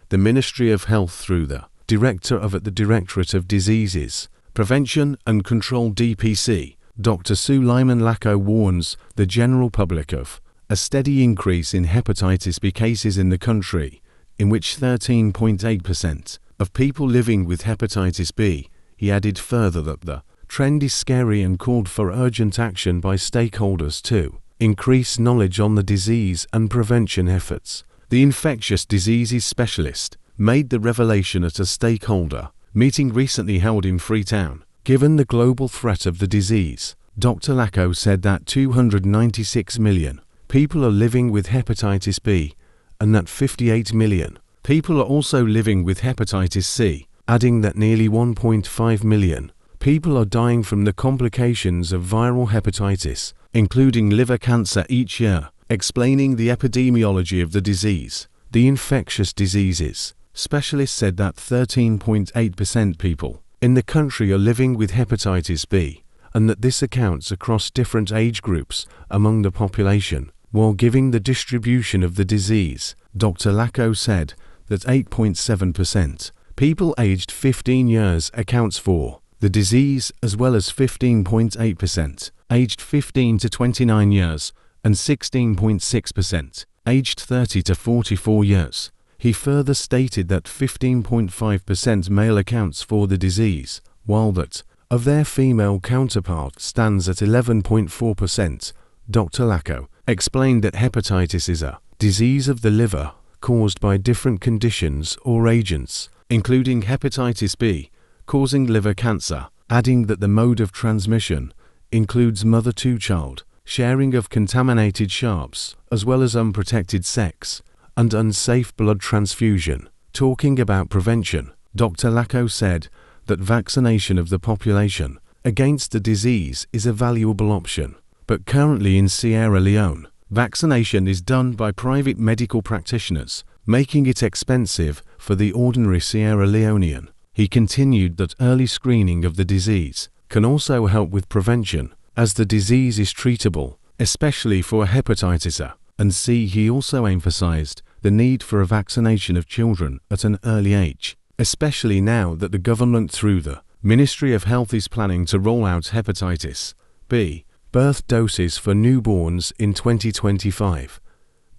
the Ministry of Health through the Director of the Directorate of Diseases, Prevention and Control (DPC), Dr. Sulaiman Lako warns the general public of a steady increase in hepatitis B cases in the country, in which 13.8% of people living with hepatitis B. He added further that the trend is scary and called for urgent action by stakeholders to increase knowledge on the disease and prevention efforts. The infectious diseases specialist made the revelation at a stakeholder meeting recently held in Freetown. Given the global threat of the disease, Dr. Lako said that 296 million people are living with hepatitis B and that 58 million people are also living with hepatitis C, adding that nearly 1.5 million people are dying from the complications of viral hepatitis, including liver cancer each year, explaining the epidemiology of the disease. The infectious diseases specialist said that 13.8% people in the country are living with hepatitis B, and that this accounts across different age groups among the population. While giving the distribution of the disease, Dr. Lako said that 8.7% people aged 15 years accounts for the disease, as well as 15.8% aged 15 to 29 years and 16.6% aged 30 to 44 years. He further stated that 15.5% male accounts for the disease, while that of their female counterpart stands at 11.4%. Dr. Lako explained that hepatitis is a disease of the liver caused by different conditions or agents, including hepatitis B, causing liver cancer, adding that the mode of transmission includes mother-to-child sharing of contaminated sharps, as well as unprotected sex and unsafe blood transfusion. Talking about prevention, Dr. Lako said that vaccination of the population against the disease is a valuable option, but currently in Sierra Leone, vaccination is done by private medical practitioners, making it expensive for the ordinary Sierra Leonean. He continued that early screening of the disease can also help with prevention, as the disease is treatable, especially for hepatitis A and C. He also emphasized the need for a vaccination of children at an early age, especially now that the government through the Ministry of Health is planning to roll out hepatitis B birth doses for newborns in 2025.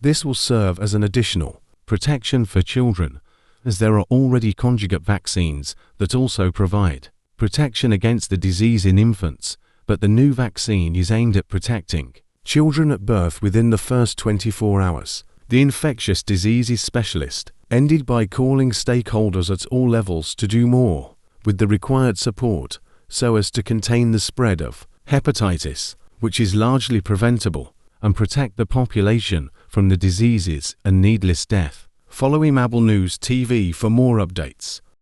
This will serve as an additional protection for children, as there are already conjugate vaccines that also provide protection against the disease in infants, but the new vaccine is aimed at protecting children at birth within the first 24 hours. The infectious diseases specialist ended by calling stakeholders at all levels to do more with the required support so as to contain the spread of hepatitis, which is largely preventable, and protect the population from the diseases and needless death. Follow Imable News TV for more updates.